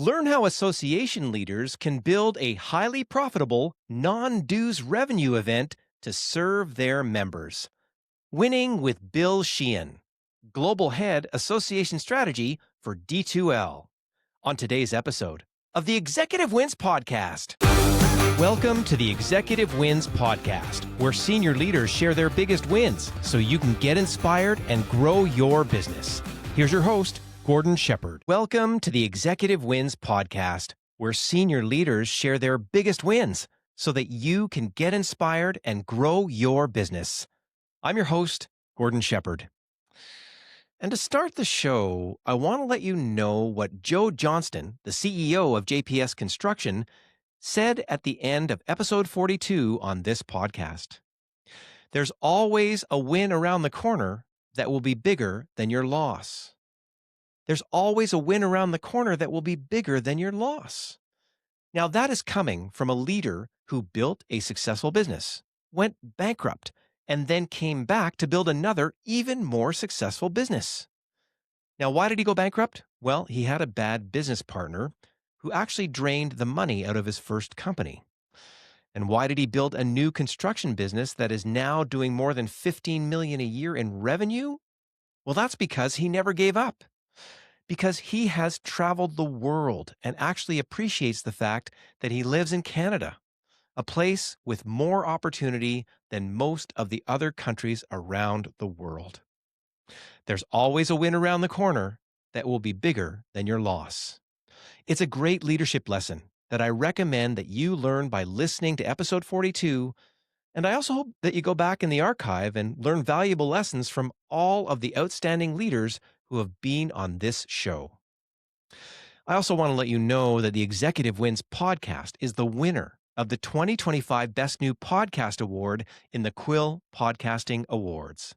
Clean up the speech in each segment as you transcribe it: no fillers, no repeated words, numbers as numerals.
Learn how association leaders can build a highly profitable, non-dues revenue event to serve their members. Winning with Bill Sheehan, Global Head Association Strategy for D2L, on today's episode of the Executive Wins Podcast. Welcome to the Executive Wins Podcast, where senior leaders share their biggest wins so you can get inspired and grow your business. Here's your host, Gordon Shepherd. Welcome to the Executive Wins Podcast, where senior leaders share their biggest wins so that you can get inspired and grow your business. I'm your host, Gordon Shepherd. And to start the show, I want to let you know what Joe Johnston, the CEO of JPS Construction, said at the end of episode 42 on this podcast. There's always a win around the corner that will be bigger than your loss. There's always a win around the corner that will be bigger than your loss. Now, that is coming from a leader who built a successful business, went bankrupt, and then came back to build another, even more successful business. Now, why did he go bankrupt? Well, he had a bad business partner who actually drained the money out of his first company. And why did he build a new construction business that is now doing more than $15 million a year in revenue? Well, that's because he never gave up. Because he has traveled the world and actually appreciates the fact that he lives in Canada, a place with more opportunity than most of the other countries around the world. There's always a win around the corner that will be bigger than your loss. It's a great leadership lesson that I recommend that you learn by listening to episode 42, and I also hope that you go back in the archive and learn valuable lessons from all of the outstanding leaders who have been on this show. I also want to let you know that the Executive Wins Podcast is the winner of the 2025 Best New Podcast Award in the Quill Podcasting Awards.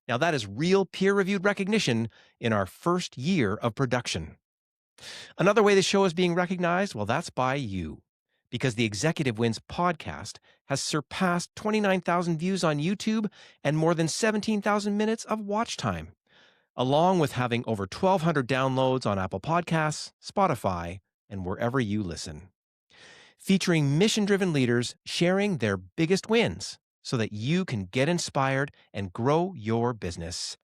Now, that is real peer-reviewed recognition in our first year of production. Another way the show is being recognized, well, that's by you, because the Executive Wins Podcast has surpassed 29,000 views on YouTube and more than 17,000 minutes of watch time, along with having over 1,200 downloads on Apple Podcasts, Spotify, and wherever you listen. Featuring mission-driven leaders sharing their biggest wins so that you can get inspired and grow your business.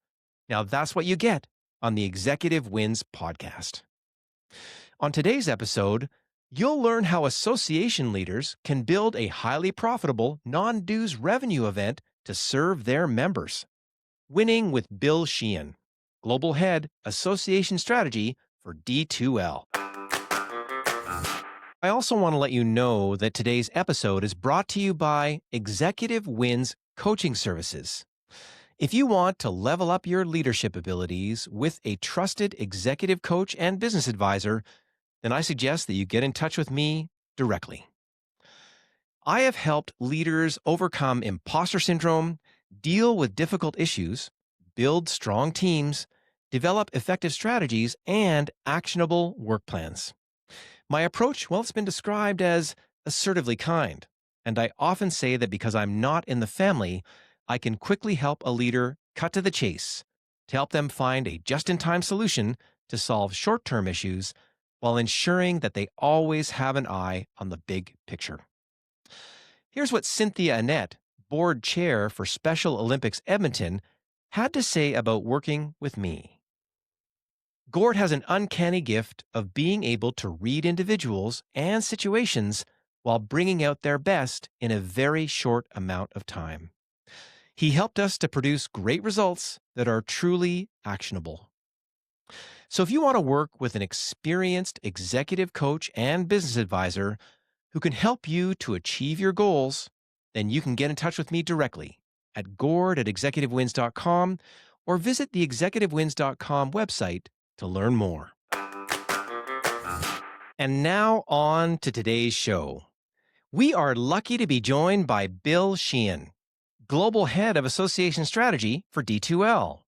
Now, that's what you get on the Executive Wins Podcast. On today's episode, you'll learn how association leaders can build a highly profitable, non-dues revenue event to serve their members. Winning with Bill Sheehan, Global Head Association Strategy for D2L. I also want to let you know that today's episode is brought to you by Executive Wins Coaching Services. If you want to level up your leadership abilities with a trusted executive coach and business advisor, then I suggest that you get in touch with me directly. I have helped leaders overcome imposter syndrome, deal with difficult issues, build strong teams, develop effective strategies, and actionable work plans. My approach, well, it's been described as assertively kind, and I often say that because I'm not in the family, I can quickly help a leader cut to the chase to help them find a just-in-time solution to solve short-term issues while ensuring that they always have an eye on the big picture. Here's what Cynthia Annette, board chair for Special Olympics Edmonton, had to say about working with me. Gord has an uncanny gift of being able to read individuals and situations while bringing out their best in a very short amount of time. He helped us to produce great results that are truly actionable. So if you want to work with an experienced executive coach and business advisor who can help you to achieve your goals, then you can get in touch with me directly at gord@executivewins.com or visit the executivewins.com website to learn more. And now on to today's show. We are lucky to be joined by Bill Sheehan, Global Head of Association Strategy for D2L,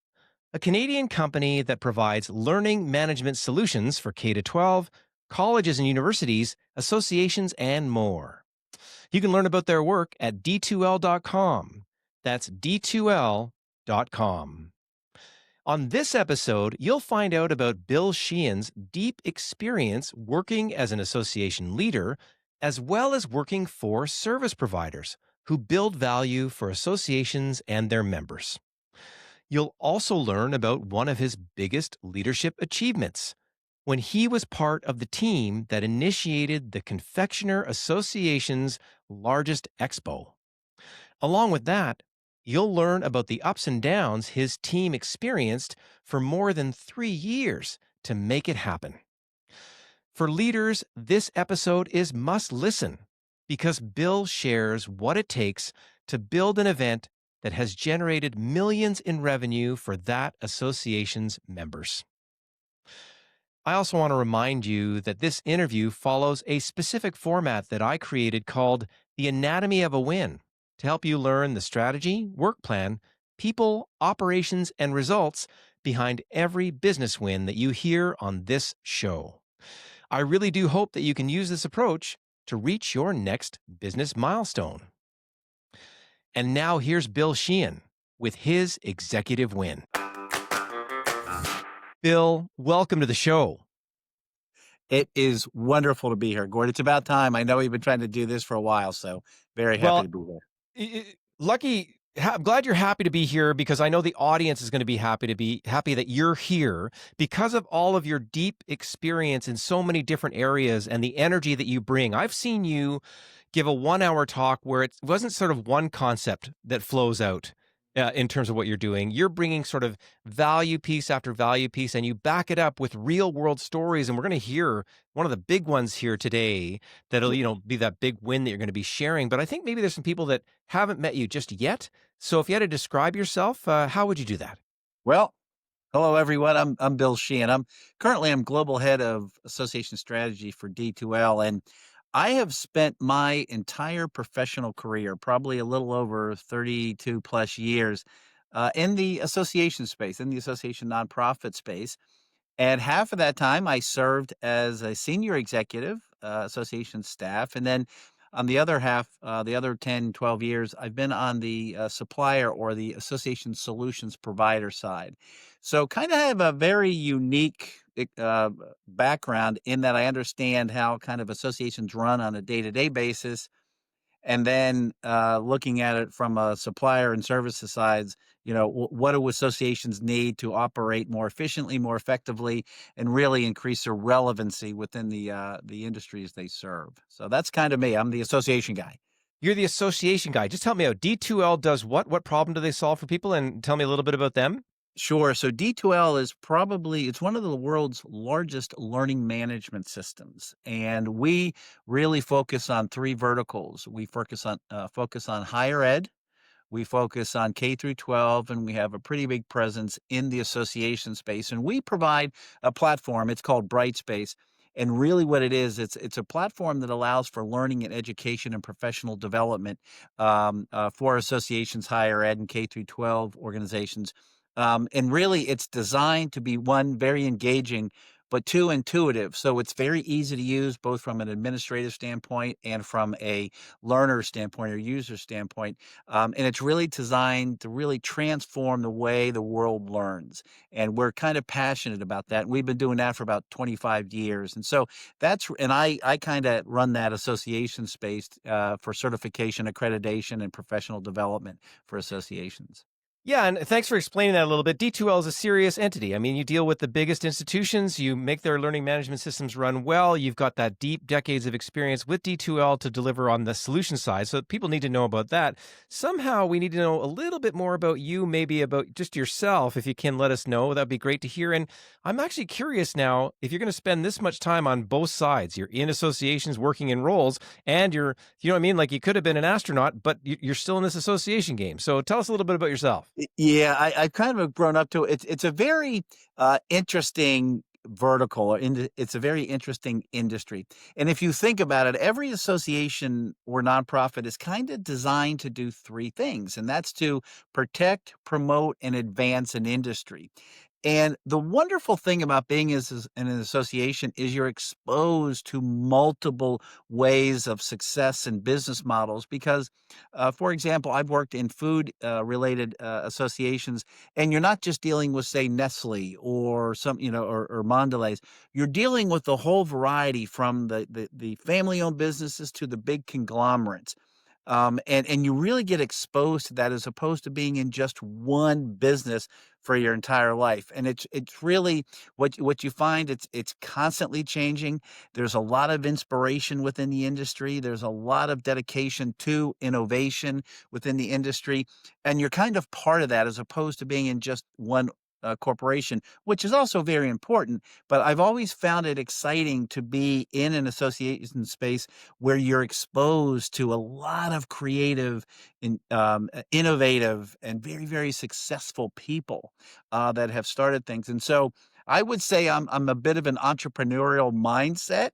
a Canadian company that provides learning management solutions for K-12, colleges and universities, associations, and more. You can learn about their work at d2l.com. That's d2l.com. On this episode, you'll find out about Bill Sheehan's deep experience working as an association leader, as well as working for service providers who build value for associations and their members. You'll also learn about one of his biggest leadership achievements when he was part of the team that initiated the Confectioner Association's largest expo. Along with that, you'll learn about the ups and downs his team experienced for more than 3 years to make it happen. For leaders, this episode is must listen because Bill shares what it takes to build an event that has generated millions in revenue for that association's members. I also want to remind you that this interview follows a specific format that I created called The Anatomy of a Win to help you learn the strategy, work plan, people, operations, and results behind every business win that you hear on this show. I really do hope that you can use this approach to reach your next business milestone. And now here's Bill Sheehan with his executive win. Bill, welcome to the show. It is wonderful to be here, Gord. It's about time. I know we've been trying to do this for a while, so very happy to be here. I'm glad you're happy to be here because I know the audience is going to be happy that you're here because of all of your deep experience in so many different areas and the energy that you bring. I've seen you give a 1-hour talk where it wasn't sort of one concept that flows out in terms of what you're doing. You're bringing sort of value piece after value piece, and you back it up with real world stories. And we're going to hear one of the big ones here today that'll, be that big win that you're going to be sharing. But I think maybe there's some people that haven't met you just yet. So if you had to describe yourself, how would you do that? Well, hello everyone. I'm Bill Sheehan. I'm global head of association strategy for D2L, and I have spent my entire professional career, probably a little over 32 plus years, in the association space, in the association nonprofit space. And half of that time, I served as a senior executive, association staff. And then on the other half, the other 10, 12 years, I've been on the supplier or the association solutions provider side. So kind of have a very unique background in that I understand how kind of associations run on a day-to-day basis, and then looking at it from a supplier and services sides, what do associations need to operate more efficiently, more effectively, and really increase their relevancy within the industries they serve. So that's kind of me. I'm the association guy. You're the association guy. Just help me out. D2L does what? What problem do they solve for people? And tell me a little bit about them. Sure. So D2L it's one of the world's largest learning management systems. And we really focus on three verticals. We focus on higher ed. We focus on K through 12, and we have a pretty big presence in the association space. And we provide a platform. It's called Brightspace. And really what it is, it's a platform that allows for learning and education and professional development for associations, higher ed and K through 12 organizations. And really it's designed to be, one, very engaging, but two, intuitive. So it's very easy to use both from an administrative standpoint and from a learner standpoint or user standpoint. And it's really designed to really transform the way the world learns. And we're kind of passionate about that. We've been doing that for about 25 years. And so I kind of run that association space for certification, accreditation, and professional development for associations. Yeah, and thanks for explaining that a little bit. D2L is a serious entity. I mean, you deal with the biggest institutions, you make their learning management systems run well. You've got that deep decades of experience with D2L to deliver on the solution side. So people need to know about that. Somehow we need to know a little bit more about you, maybe about just yourself. If you can let us know, that'd be great to hear. And I'm actually curious now, if you're going to spend this much time on both sides, you're in associations working in roles, and you know what I mean? Like you could have been an astronaut, but you're still in this association game. So tell us a little bit about yourself. Yeah, I've kind of grown up to it. It's a very interesting vertical, it's a very interesting industry. And if you think about it, every association or nonprofit is kind of designed to do three things, and that's to protect, promote, and advance an industry. And the wonderful thing about being in an association is you're exposed to multiple ways of success and business models because, for example, I've worked in food related associations, and you're not just dealing with, say, Nestle or some, or Mondelez. You're dealing with the whole variety from the family owned businesses to the big conglomerates. And you really get exposed to that as opposed to being in just one business for your entire life. And it's really what you find. It's constantly changing. There's a lot of inspiration within the industry. There's a lot of dedication to innovation within the industry, and you're kind of part of that as opposed to being in just one. Corporation, which is also very important, but I've always found it exciting to be in an association space where you're exposed to a lot of creative and innovative and very, very successful people that have started things. And so I would say I'm a bit of an entrepreneurial mindset,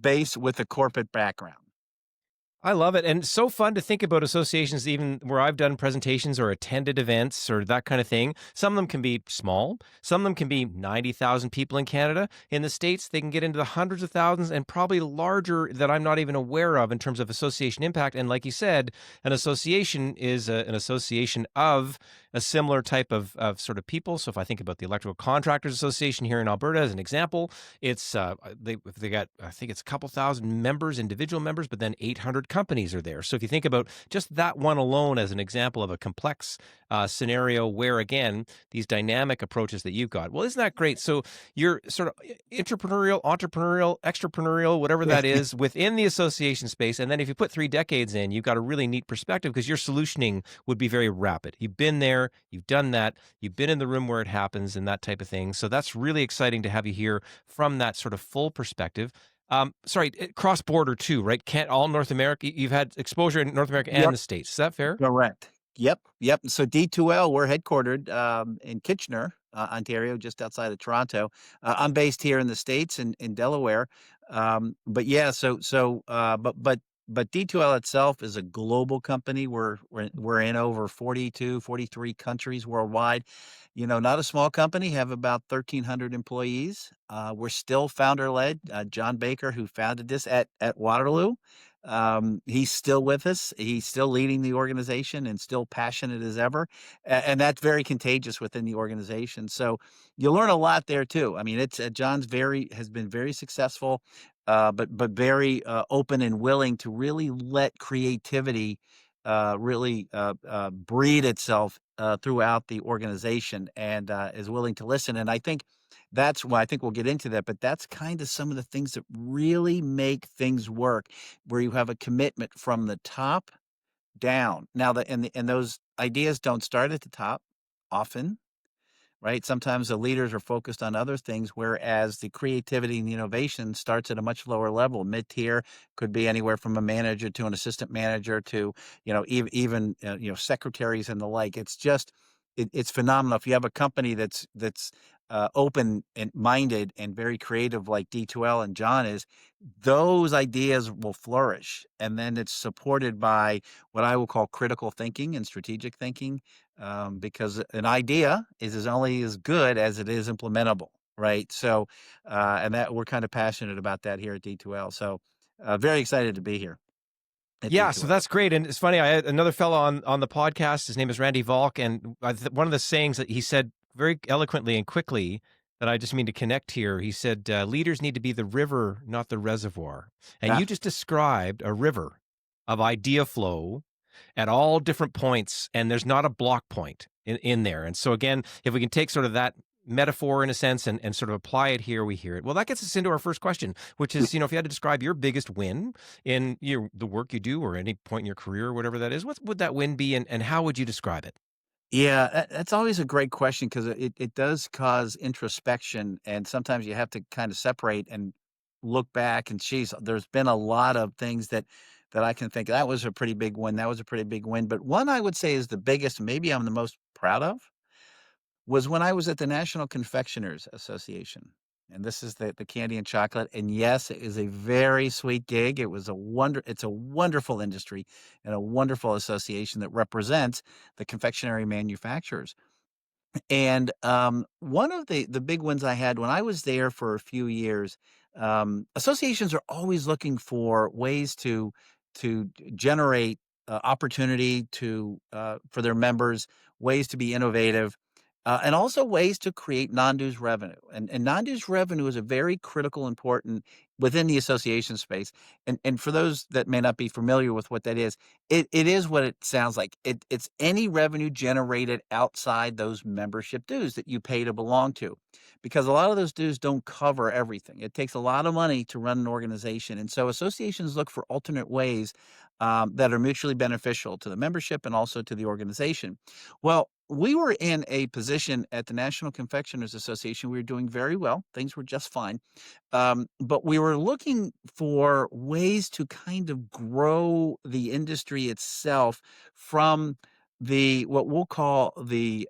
based with a corporate background. I love it. And it's so fun to think about associations, even where I've done presentations or attended events or that kind of thing. Some of them can be small, some of them can be 90,000 people in Canada. In the States, they can get into the hundreds of thousands and probably larger that I'm not even aware of in terms of association impact. And like you said, an association is an association of a similar type of sort of people. So if I think about the Electrical Contractors Association here in Alberta as an example, it's they got, I think it's a couple thousand members, individual members, but then 800 companies are there. So if you think about just that one alone as an example of a complex scenario where, again, these dynamic approaches that you've got. Well, isn't that great? So you're sort of entrepreneurial, extrapreneurial, whatever that is within the association space. And then if you put 3 decades in, you've got a really neat perspective because your solutioning would be very rapid. You've been there, you've done that, you've been in the room where it happens and that type of thing. So that's really exciting to have you here from that sort of full perspective. Sorry, cross border too, right? Can't all North America. You've had exposure in North America and Yep. the States. Is that fair? Correct. Yep, yep. So D2L, we're headquartered in Kitchener, Ontario, just outside of Toronto. I'm based here in the States in Delaware. But yeah, but D2L itself is a global company. We're in over 42, 43 countries worldwide. Not a small company, have about 1,300 employees. We're still founder led. John Baker, who founded this at Waterloo, he's still with us. He's still leading the organization and still passionate as ever. And that's very contagious within the organization. So you learn a lot there too. I mean, it's John's has been very successful, but very open and willing to really let creativity really breed itself throughout the organization, and is willing to listen. And I think that's why I think we'll get into that, but that's kind of some of the things that really make things work, where you have a commitment from the top down. Now, and those ideas don't start at the top often, right? Sometimes the leaders are focused on other things, whereas the creativity and the innovation starts at a much lower level. Mid-tier could be anywhere from a manager to an assistant manager to, even secretaries and the like. It's just it's phenomenal. If you have a company that's open and minded and very creative like D2L and John is, those ideas will flourish. And then it's supported by what I will call critical thinking and strategic thinking, because an idea is only as good as it is implementable, right? So, and that we're kind of passionate about that here at D2L. So, very excited to be here at Yeah, so D2L. that's great. And it's funny, I had another fellow on the podcast. His name is Randy Valk, and one of the sayings that he said very eloquently and quickly that I just mean to connect here. He said, "Leaders need to be the river, not the reservoir." And Ah, you just described a river of idea flow at all different points, and there's not a block point in there. And so again, if we can take sort of that metaphor in a sense and sort of apply it here, we hear it. Well, that gets us into our first question, which is, if you had to describe your biggest win in the work you do or any point in your career or whatever that is, what would that win be, and how would you describe it? yeah, that's always a great question because it does cause introspection, and sometimes you have to kind of separate and look back. And geez, there's been a lot of things that I can think that was a pretty big win. That was a pretty big win. But one I would say is the biggest, maybe I'm the most proud of, was when I was at the National Confectioners Association. And this is the candy and chocolate. And yes, it is a very sweet gig. It's a wonderful industry and a wonderful association that represents the confectionery manufacturers. And, one of the big ones I had when I was there for a few years, associations are always looking for ways to generate, opportunity for their members, ways to be innovative, and also ways to create non-dues revenue. And non-dues revenue is a very critical, important within the association space. And for those that may not be familiar with what that is, it is what it sounds like. It's any revenue generated outside those membership dues that you pay to belong to, because a lot of those dues don't cover everything. It takes a lot of money to run an organization, and so associations look for alternate ways that are mutually beneficial to the membership and also to the organization. Well, we were in a position at the National Confectioners Association. We were doing very well; things were just fine, but we were looking for ways to kind of grow the industry itself from the what we'll call the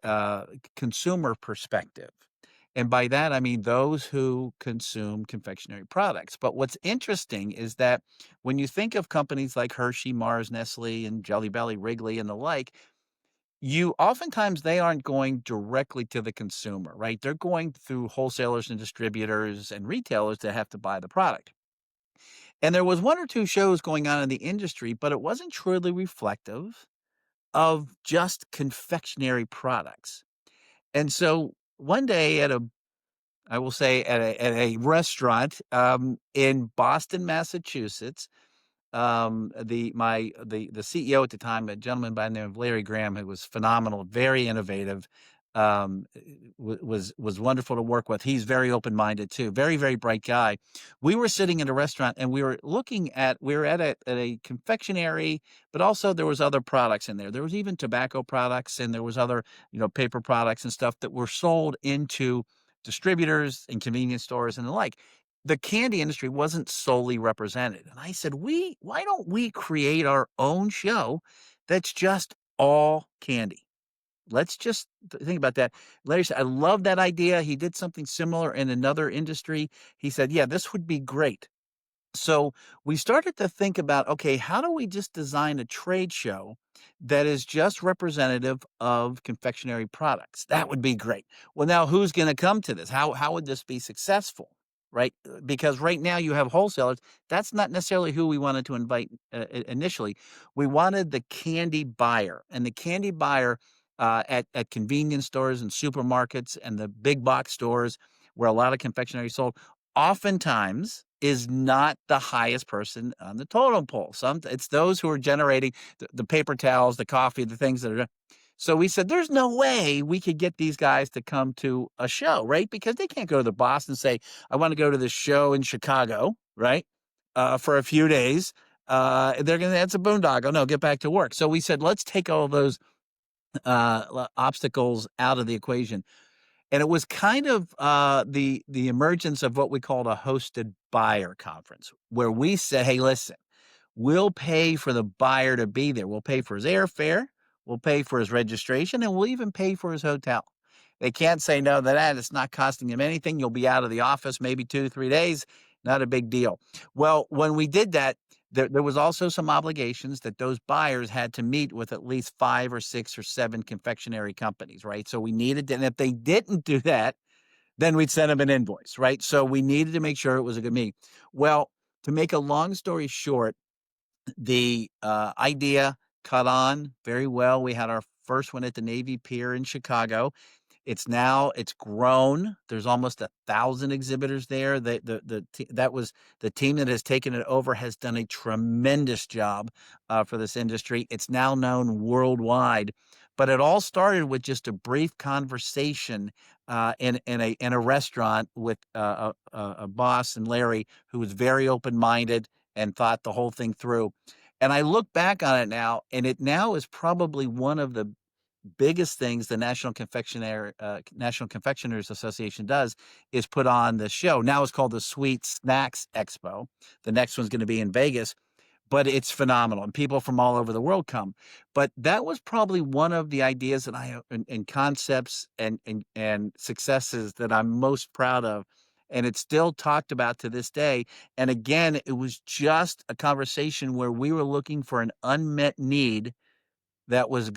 consumer perspective. And by that, I mean those who consume confectionery products. But what's interesting is that when you think of companies like Hershey, Mars, Nestle, and Jelly Belly, Wrigley, and the like, you oftentimes they aren't going directly to the consumer, right? They're going through wholesalers and distributors and retailers that have to buy the product. And there was 1 or 2 shows going on in the industry, but it wasn't truly reflective of just confectionery products. And so one day at a I will say at a restaurant, in Boston, Massachusetts, the CEO at the time, a gentleman by the name of Larry Graham, who was phenomenal, very innovative, was wonderful to work with. He's very open-minded too, very, very bright guy. We were sitting in a restaurant and we were at a confectionery, but also there was other products in there. There was even tobacco products and there was other, paper products and stuff that were sold into distributors and convenience stores and the like. The candy industry wasn't solely represented, and I said, why don't we create our own show that's just all candy? Let's just think about that." Larry said, "I love that idea." He did something similar in another industry. He said, "Yeah, this would be great." So we started to think about, okay, how do we just design a trade show that is just representative of confectionery products? That would be great. Well, now who's going to come to this? How would this be successful? Right? Because right now you have wholesalers. That's not necessarily who we wanted to invite initially. We wanted the candy buyer, and the candy buyer at convenience stores and supermarkets and the big box stores where a lot of confectionery is sold oftentimes is not the highest person on the totem pole. It's those who are generating the paper towels, the coffee, the things that are. So we said, there's no way we could get these guys to come to a show, right? Because they can't go to the boss and say, I want to go to this show in Chicago, right? For a few days. They're going to, that's a boondoggle. No, get back to work. So we said, let's take all those obstacles out of the equation. And it was kind of, the emergence of what we called a hosted buyer conference, where we said, "Hey, listen, we'll pay for the buyer to be there. We'll pay for his airfare, we'll pay for his registration, and we'll even pay for his hotel." They can't say no to that. It's not costing him anything. You'll be out of the office maybe 2 to 3 days, not a big deal. Well, when we did that, there was also some obligations that those buyers had to meet with at least 5 or 6 or 7 confectionery companies, right? So we needed to, and if they didn't do that, then we'd send them an invoice, right? So we needed to make sure it was a good meeting. Well, to make a long story short, the idea caught on very well. We had our first one at the Navy Pier in Chicago. It's grown. There's almost 1,000 exhibitors there. That was the team that has taken it over has done a tremendous job for this industry. It's now known worldwide, but it all started with just a brief conversation in a restaurant with a boss and Larry who was very open minded and thought the whole thing through. And I look back on it now, and it now is probably one of the biggest things the National Confectioners Association does is put on the show. Now it's called the Sweet Snacks Expo. The next one's gonna be in Vegas, but it's phenomenal, and people from all over the world come. But that was probably one of the ideas that and concepts and successes that I'm most proud of, and it's still talked about to this day. And again, it was just a conversation where we were looking for an unmet need that was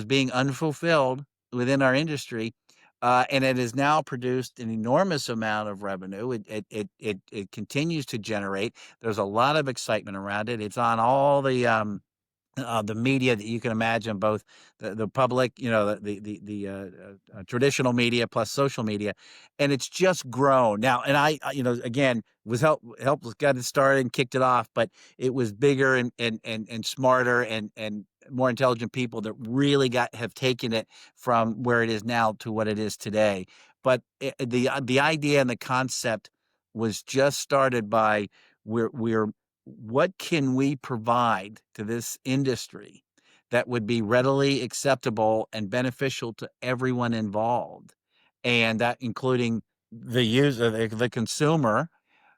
being unfulfilled within our industry, And it has now produced an enormous amount of revenue. It continues to generate. There's a lot of excitement around it. It's on all the media that you can imagine, both the public, traditional media plus social media, and it's just grown now. And again, was help got it started and kicked it off, but it was bigger and smarter and more intelligent people that really have taken it from where it is now to what it is today. But the idea and the concept was just started by we're what can we provide to this industry that would be readily acceptable and beneficial to everyone involved? And that including the user, the consumer,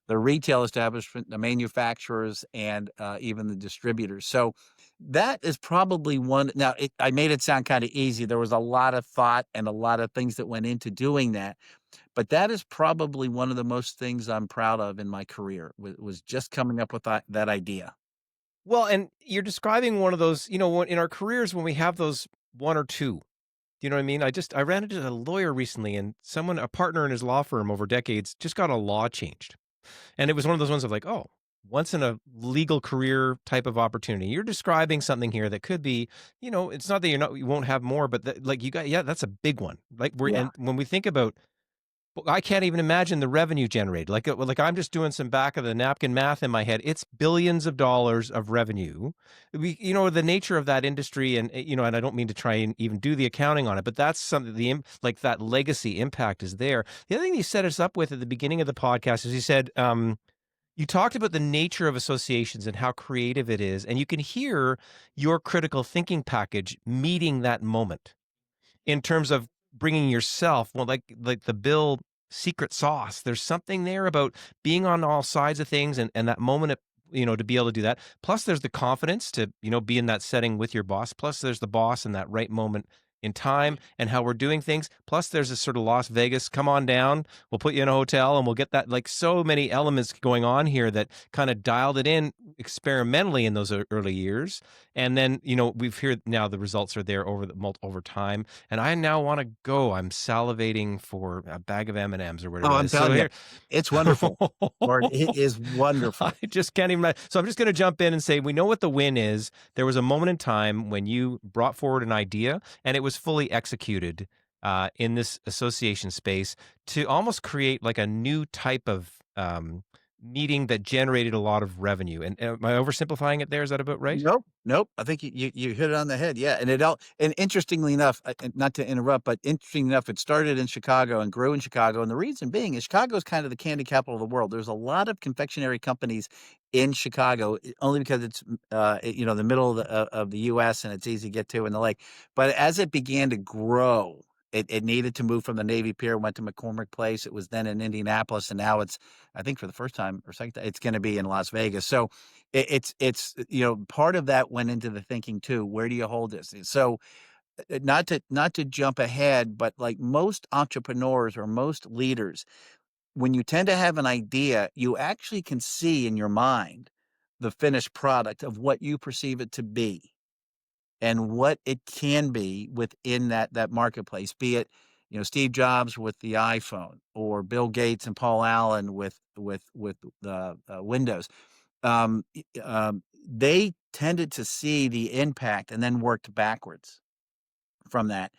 the retail establishment, the manufacturers, and even the distributors. So that is probably one. Now, I made it sound kind of easy. There was a lot of thought and a lot of things that went into doing that. But that is probably one of the most things I'm proud of in my career was just coming up with that idea. Well, and you're describing one of those, in our careers when we have those one or two. Do you know what I mean? I ran into a lawyer recently, and a partner in his law firm over decades, just got a law changed. And it was one of those ones of like, oh, once in a legal career type of opportunity. You're describing something here that could be, it's not that you won't have more, but like yeah, that's a big one. Yeah. And when we think about, well, I can't even imagine the revenue generated. Like I'm just doing some back of the napkin math in my head. It's billions of dollars of revenue. The nature of that industry, and and I don't mean to try and even do the accounting on it, but that's something. Like that legacy impact is there. The other thing you set us up with at the beginning of the podcast is you said, you talked about the nature of associations and how creative it is, and you can hear your critical thinking package meeting that moment in terms of bringing yourself, well, like the Bill secret sauce. There's something there about being on all sides of things, and that moment, to be able to do that. Plus, there's the confidence to, be in that setting with your boss. Plus, there's the boss in that right moment in time and how we're doing things. Plus, there's this sort of Las Vegas, come on down, we'll put you in a hotel and we'll get that, like so many elements going on here that kind of dialed it in experimentally in those early years. And then, we've heard now the results are there over time. And I now want to go. I'm salivating for a bag of M&Ms or Oh, whatever it I'm is. So telling you, here, it's wonderful. Lord, it is I wonderful. just can't even. So I'm just going to jump in and say, we know what the win is. There was a moment in time when you brought forward an idea and it was fully executed in this association space to almost create like a new type of meeting that generated a lot of revenue. And am I oversimplifying it there? Is that about right? Nope, nope. I think you hit it on the head. Yeah, and interestingly enough, and not to interrupt, but interestingly enough, it started in Chicago and grew in Chicago, and the reason being is Chicago is kind of the candy capital of the world. There's a lot of confectionery companies in Chicago, only because it's the middle of the U.S. and it's easy to get to and the like. But as it began to grow, it needed to move from the Navy Pier, went to McCormick Place. It was then in Indianapolis, and now it's, I think for the first time or second time, it's going to be in Las Vegas. So it's part of that went into the thinking too. Where do you hold this? So not to jump ahead, but like most entrepreneurs or most leaders, when you tend to have an idea, you actually can see in your mind the finished product of what you perceive it to be and what it can be within that marketplace. Be it Steve Jobs with the iPhone or Bill Gates and Paul Allen with the Windows. They tended to see the impact and then worked backwards from that.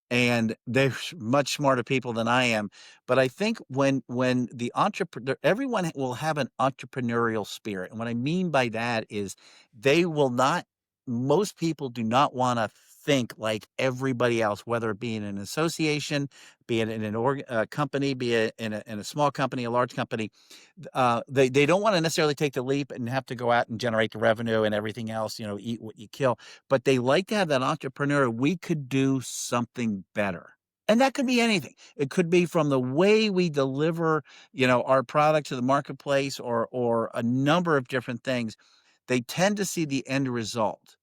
And they're much smarter people than I am. But I think when the entrepreneur, everyone will have an entrepreneurial spirit. And what I mean by that is they will not, most people do not want to think like everybody else, whether it be in an association, be it in company, be it in a small company, a large company. They don't want to necessarily take the leap and have to go out and generate the revenue and everything else, eat what you kill. But they like to have that entrepreneur, we could do something better. And that could be anything. It could be from the way we deliver, our product to the marketplace or a number of different things. They tend to see the end result.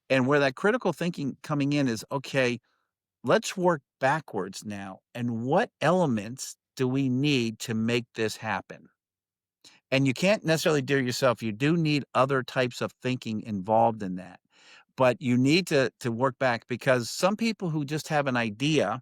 And where that critical thinking coming in is, okay, let's work backwards now. And what elements do we need to make this happen? And you can't necessarily do it yourself. You do need other types of thinking involved in that. But you need to work back, because some people who just have an idea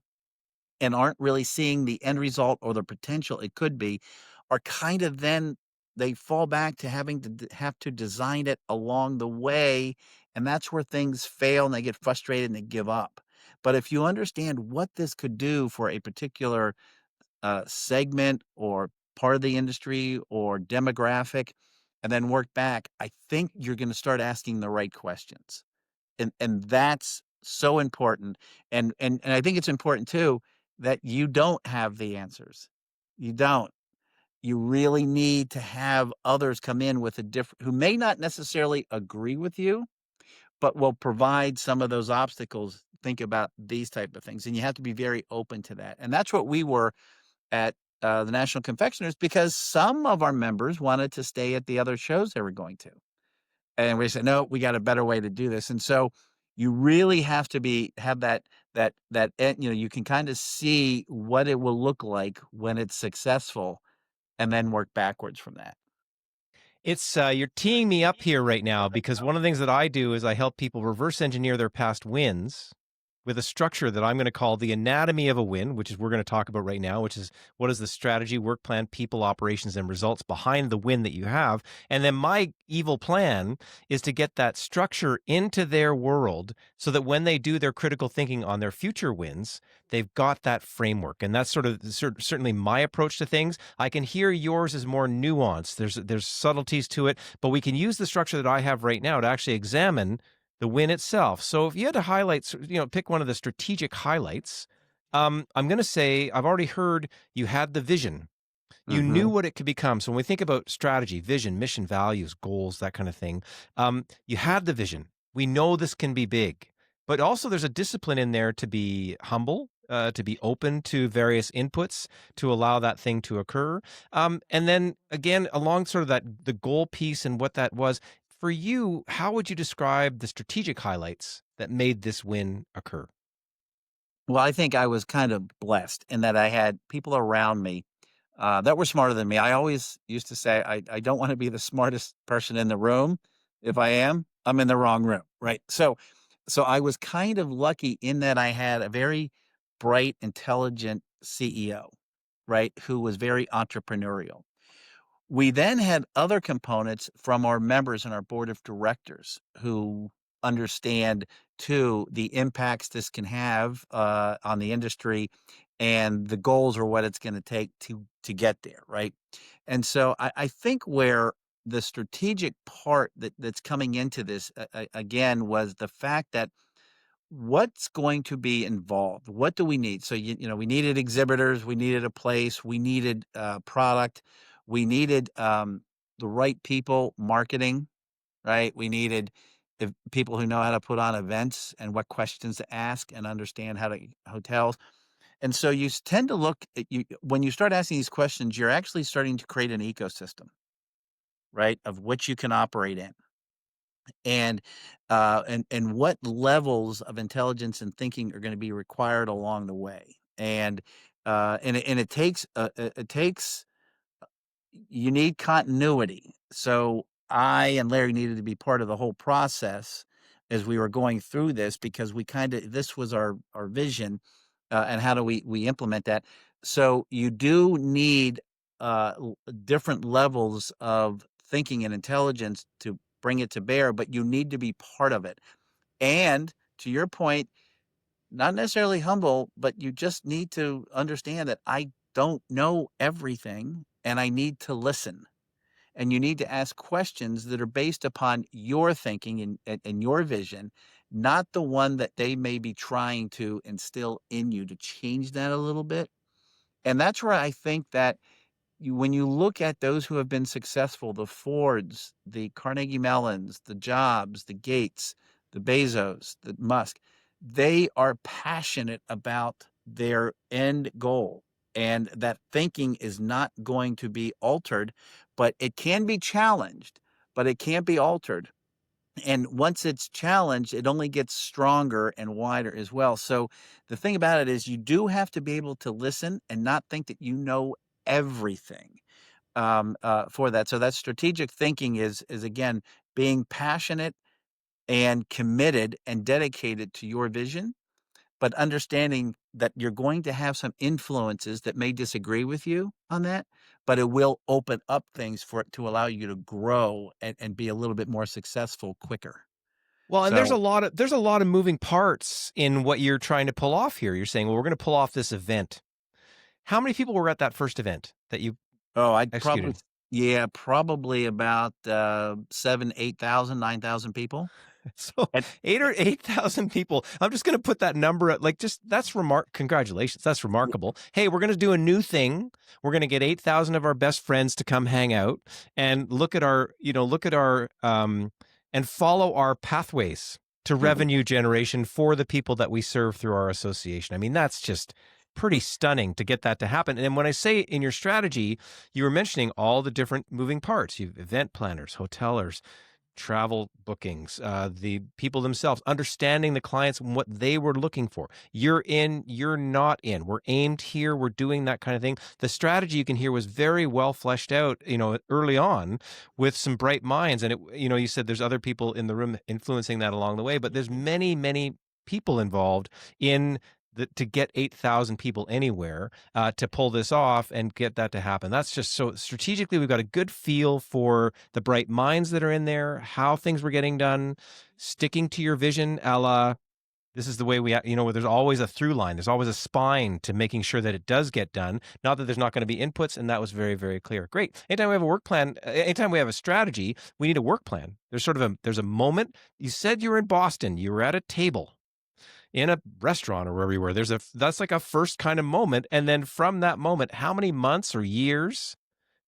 and aren't really seeing the end result or the potential it could be, are kind of then they fall back to having to have to design it along the way, and that's where things fail and they get frustrated and they give up. But if you understand what this could do for a particular segment or part of the industry or demographic, and then work back, I think you're going to start asking the right questions, and that's so important. And I think it's important too that you don't have the answers. You don't. You really need to have others come in with a different who may not necessarily agree with you, but will provide some of those obstacles. Think about these type of things, and you have to be very open to that. And that's what we were at the National Confectioners because some of our members wanted to stay at the other shows they were going to. And we said, "No, we got a better way to do this." And so you really have to have you can kind of see what it will look like when it's successful and then work backwards from that. It's you're teeing me up here right now because one of the things that I do is I help people reverse engineer their past wins with a structure that I'm going to call the anatomy of a win, which is we're going to talk about right now, which is what is the strategy, work plan, people, operations, and results behind the win that you have. And then my evil plan is to get that structure into their world so that when they do their critical thinking on their future wins, they've got that framework. And that's sort of certainly my approach to things. I can hear yours is more nuanced. There's subtleties to it, but we can use the structure that I have right now to actually examine the win itself. So if you had to highlight, pick one of the strategic highlights, I'm going to say I've already heard you had the vision. You knew Mhm. what it could become. So when we think about strategy, vision, mission, values, goals, that kind of thing, you had the vision. We know this can be big, but also there's a discipline in there to be humble, to be open to various inputs, to allow that thing to occur. And then again, along sort of the goal piece and what that was for you, how would you describe the strategic highlights that made this win occur? Well, I think I was kind of blessed in that I had people around me that were smarter than me. I always used to say, I don't want to be the smartest person in the room. If I am, I'm in the wrong room. Right. So I was kind of lucky in that I had a very bright, intelligent CEO, right, who was very entrepreneurial. We then had other components from our members and our board of directors who understand too the impacts this can have on the industry and the goals or what it's going to take to get there, right? And so I think where the strategic part that's coming into this again was the fact that what's going to be involved? What do we need? So, we needed exhibitors, we needed a place, we needed product, we needed the right people, marketing, right? We needed people who know how to put on events and what questions to ask and understand how to hotels. And so tend to look at you when you start asking these questions, you're actually starting to create an ecosystem, right, of which you can operate in and and what levels of intelligence and thinking are going to be required along the way and it takes it takes you need continuity. So I and Larry needed to be part of the whole process as we were going through this because we kind of this was our vision, and how do we implement that? So you do need different levels of thinking and intelligence to bring it to bear, but you need to be part of it. And to your point, not necessarily humble, but you just need to understand that I don't know everything and I need to listen. And you need to ask questions that are based upon your thinking and your vision, not the one that they may be trying to instill in you to change that a little bit. And that's where I think that when you look at those who have been successful, the Fords, the Carnegie Mellons, the Jobs, the Gates, the Bezos, the Musk, they are passionate about their end goal. And that thinking is not going to be altered, but it can be challenged, but it can't be altered. And once it's challenged, it only gets stronger and wider as well. So the thing about it is you do have to be able to listen and not think that you know everything for that. So that strategic thinking is again being passionate and committed and dedicated to your vision, but understanding that you're going to have some influences that may disagree with you on that, but it will open up things for it to allow you to grow and be a little bit more successful quicker. Well, and So, there's a lot of moving parts in what you're trying to pull off here. You're saying, well, we're going to pull off this event. How many people were at that first event that you oh, I'd probably executed? yeah, probably about, 7, 8,000, 9,000 people. So And 8,000 people. I'm just going to put that number at like just that's congratulations. That's remarkable. Hey, we're going to do a new thing. We're going to get 8,000 of our best friends to come hang out and look at our and follow our pathways to Mhm. revenue generation for the people that we serve through our association. I mean, that's just pretty stunning to get that to happen. And when I say in your strategy, you were mentioning all the different moving parts. You've event planners, hotelers, travel bookings, the people themselves, understanding the clients and what they were looking for. You're in, you're not in. We're aimed here. We're doing that kind of thing. The strategy you can hear was very well fleshed out, early on with some bright minds. And you said there's other people in the room influencing that along the way, but there's many, many people involved in to get 8,000 people anywhere to pull this off and get that to happen. That's just so strategically, we've got a good feel for the bright minds that are in there, how things were getting done, sticking to your vision, a la, this is the way where there's always a through line. There's always a spine to making sure that it does get done. Not that there's not going to be inputs. And that was very, very clear. Great. Anytime we have a work plan, anytime we have a strategy, we need a work plan. There's a moment. You said you were in Boston. You were at a table in a restaurant or wherever you were. That's like a first kind of moment. And then from that moment, how many months or years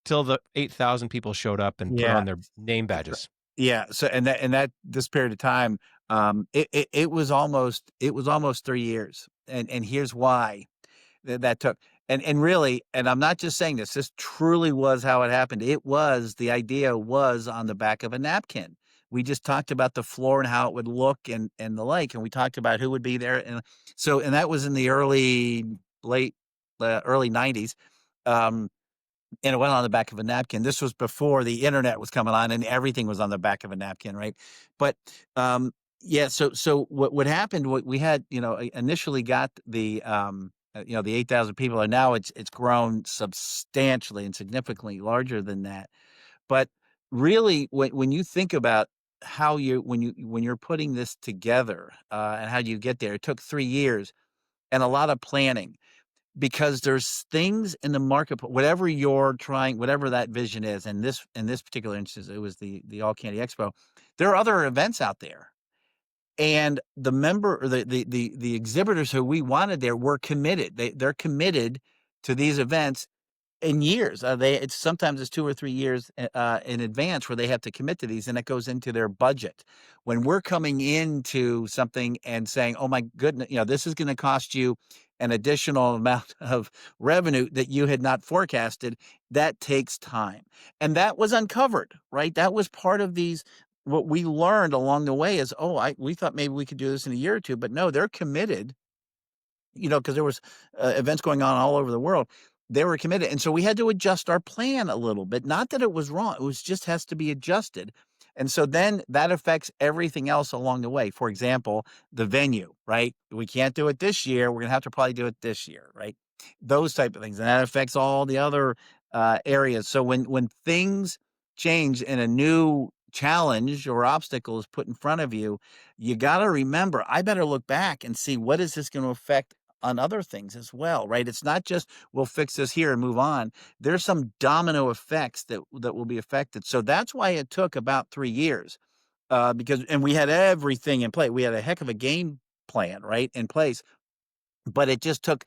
till the 8,000 people showed up and put yeah. on their name So badges? yeah, so and that this period of time, it was almost 3 years, and here's why that took. And really, and I'm not just saying this truly was how it happened. The idea was on the back of a napkin. We just talked about the floor and how it would look and the like, and we talked about who would be there, and that was in the early 90s. Um and it went on the back of a napkin. This was before the internet was coming on and everything was on the back of a napkin, right? But, yeah, so what happened, what we had, initially got the 8,000 people, and now it's grown substantially and significantly larger than that. But really, when you think about how when you're putting this together, and how you get there, it took 3 years and a lot of planning because there's things in the market, whatever you're trying, whatever that vision is, and in this particular instance, it was the All Candy Expo. There are other events out there, and the member or the exhibitors who we wanted there were committed. They're committed to these events in years. It's sometimes it's 2 or 3 years, in advance where they have to commit to these, and it goes into their budget. When we're coming into something and saying, "Oh my goodness, this is gonna cost you an additional amount of revenue that you had not forecasted," that takes time. And that was uncovered, right? That was part of these what we learned along the way is, "Oh, I we thought maybe we could do this in a year or 2," but no, they're committed, because there was, events going on all over the world. They were committed, and so we had to adjust our plan a little bit. Not that it was wrong, it was just has to be adjusted, and so then that affects everything else along the way. For example, the venue, right? We can't do it this year, we're gonna have to probably do it this year, right? Those type of things, and that affects all the other, areas. So when things change and a new challenge or obstacle is put in front of you, you gotta remember, I better look back and see what is this gonna affect on other things as well, right? It's not just we'll fix this here and move on. There's some domino effects that will be affected. So that's why it took about 3 years, because and we had everything in place. We had a heck of a game plan, right, in place, but it took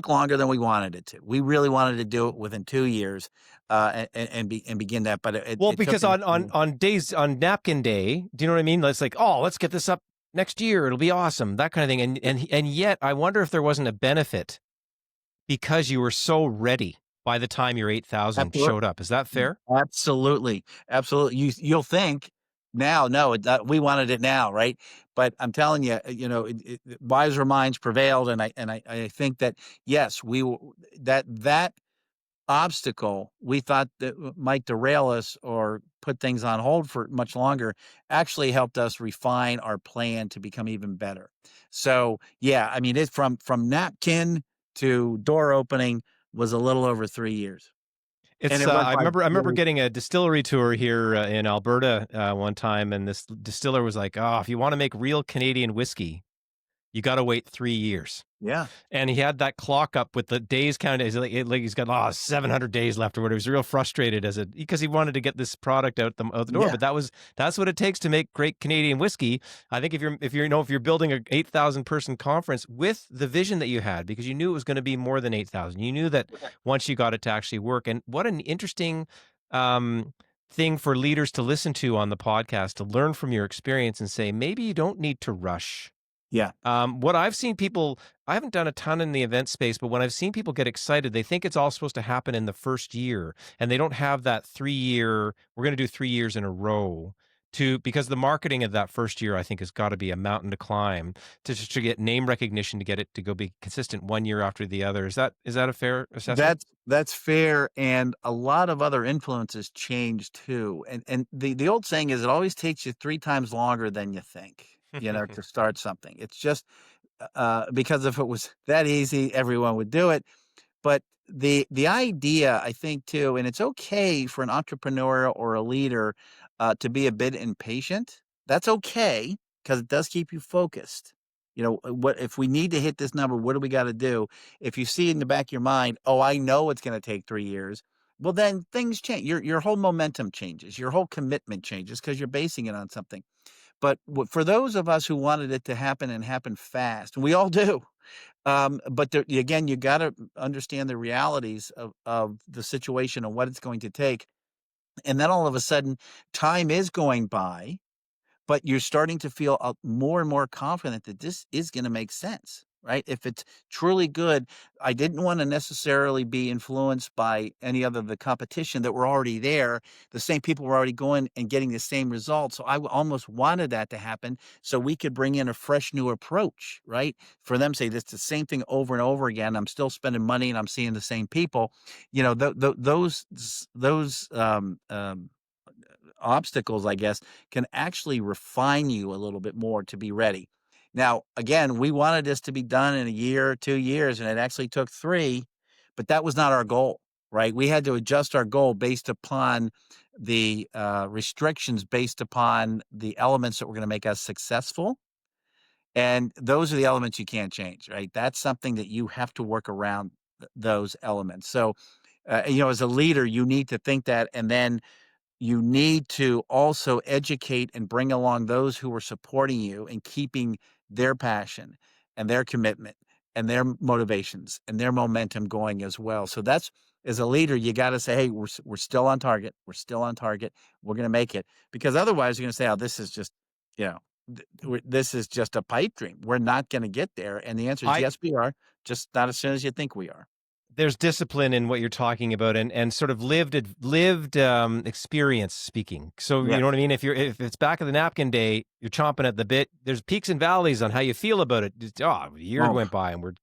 longer than we wanted it to. We really wanted to do it within 2 years, and begin that, but Well, it took because on napkin day, do you know what I mean? It's like, oh, let's get this up next year. It'll be awesome, that kind of thing. And yet, I wonder if there wasn't a benefit because you were so ready by the time your 8,000 showed up. Is that fair? Absolutely, absolutely. You'll think now, no, we wanted it now, right? But I'm telling you, wiser minds prevailed, and I think that yes, we will that obstacle we thought that might derail us or put things on hold for much longer actually helped us refine our plan to become even better. So, yeah, I mean, it from napkin to door opening was a little over 3 years, and It's it went I by remember really getting a distillery tour here in Alberta one time, and this distiller was like, "Oh, if you want to make real Canadian whiskey, you got to wait 3 years." yeah, And he had that clock up with the days counted. Like he's got 700 days left or whatever. He was real frustrated because he wanted to get this product out the door. yeah, But that's what it takes to make great Canadian whiskey. I think if you're building a 8,000 person conference with the vision that you had, because you knew it was going to be more than 8,000. You knew that right. once you got it to actually work. And what an interesting um, thing for leaders to listen to on the podcast, to learn from your experience and say maybe you don't need to rush. Yeah, What I've seen people, I haven't done a ton in the event space, but when I've seen people get excited, they think it's all supposed to happen in the first year, and they don't have that 3 year. We're going to do 3 years in a row because the marketing of that first year, I think, has got to be a mountain to climb to get name recognition, to get it to go be consistent one year after the other. Is that a fair assessment? that's fair, and a lot of other influences change too, and the old saying is it always takes you 3 times longer than you think, to start something. It's just, because if it was that easy, everyone would do it. But the idea, I think, too, and it's okay for an entrepreneur or a leader, to be a bit impatient. That's okay because it does keep you focused. What if we need to hit this number, what do we gotta do? If you see in the back of your mind, "Oh, I know it's gonna take 3 years," well, then things change. Your whole momentum changes, your whole commitment changes because 'cause you're basing it on something. But for those of us who wanted it to happen and happen fast, and we all do, but again, you got to understand the realities of the situation and what it's going to take. And then all of a sudden, time is going by, but you're starting to feel more and more confident that this is going to make sense, right? If it's truly good, I didn't want to necessarily be influenced by any other the competition that were already there. The same people were already going and getting the same results. So almost wanted that to happen so we could bring in a fresh new approach, right? For them, say this the same thing over and over again. I'm still spending money and I'm seeing the same people. Those obstacles, I guess, can actually refine you a little bit more to be ready. Now, again, we wanted this to be done in a year or 2 years, and it actually took 3, but that was not our goal, right? We had to adjust our goal based upon the, restrictions, based upon the elements that were gonna make us successful, and those are the elements you can't change, right? That's something that you have to work around those elements. So, as a leader, you need to think that, and then you need to also educate and bring along those who are supporting you and keeping their passion and their commitment and their motivations and their momentum going as well. So that's as a leader, you got to say, "Hey, we're still on target. We're still on target. We're going to make it." Because otherwise, you're going to say, "Oh, this is just, you know, this is just a pipe dream. We're not going to get there." And the answer is I yes, we are. Just not as soon as you think we are. There's discipline in what you're talking about, and sort of lived experience speaking. So you Yes. know what I mean. If it's back of the napkin day, you're chomping at the bit. There's peaks and valleys on how you feel about it. A year Oh, went by, and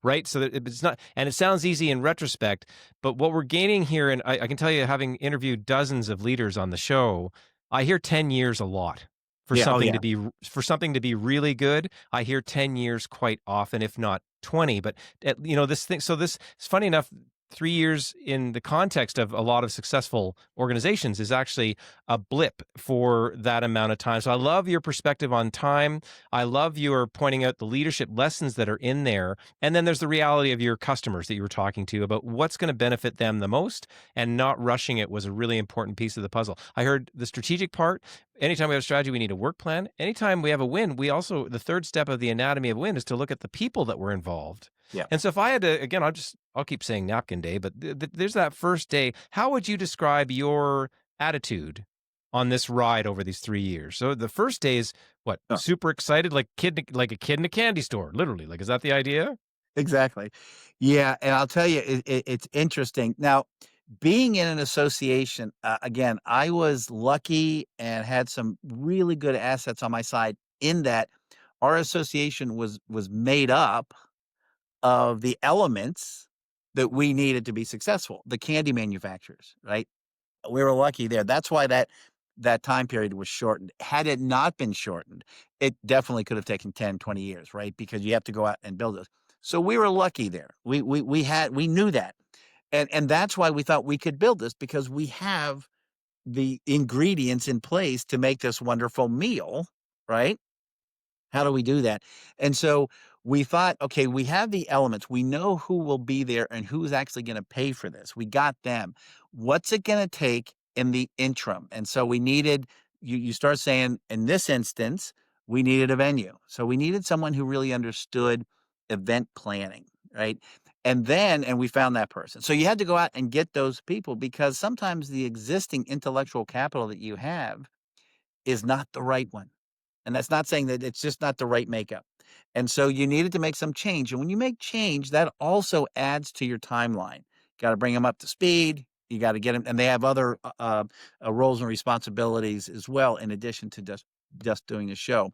right. So that it's not, and it sounds easy in retrospect, but what we're gaining here, and I can tell you, having interviewed dozens of leaders on the show, I hear 10 years a lot for yeah. Oh, something yeah. to be really good. I hear 10 years quite often, if not 20. But this thing. So this it's funny enough. 3 years in the context of a lot of successful organizations is actually a blip for that amount of time. So I love your perspective on time. I love your pointing out the leadership lessons that are in there. And then there's the reality of your customers that you were talking to about what's going to benefit them the most, and not rushing it was a really important piece of the puzzle. I heard the strategic part. Anytime we have a strategy, we need a work plan. Anytime we have a win, we also, the third step of the anatomy of win is to look at the people that were involved. Yeah. And so if I had to, again, I'll keep saying napkin day, but there's that first day. How would you describe your attitude on this ride over these 3 years? So the first day is what? Super excited, like a kid in a candy store, literally. Like, is that the idea? Exactly. Yeah, and I'll tell you, it's interesting. Now, being in an association, again, I was lucky and had some really good assets on my side in that our association was made up of the elements that we needed to be successful, the candy manufacturers, right? We were lucky there. That's why that time period was shortened. Had it not been shortened, it definitely could have taken 10, 20 years, right? Because you have to go out and build those. So we were lucky there. We knew that. And that's why we thought we could build this because we have the ingredients in place to make this wonderful meal, right? How do we do that? And so we thought, okay, we have the elements. We know who will be there and who's actually going to pay for this. We got them. What's it going to take in the interim? And so we needed, you start saying, in this instance, we needed a venue. So we needed someone who really understood event planning, right? And we found that person. So you had to go out and get those people because sometimes the existing intellectual capital that you have is not the right one. And that's not saying that it's just not the right makeup. And so you needed to make some change. And when you make change, that also adds to your timeline. Got to bring them up to speed. You got to get them, and they have other roles and responsibilities as well, in addition to just doing a show.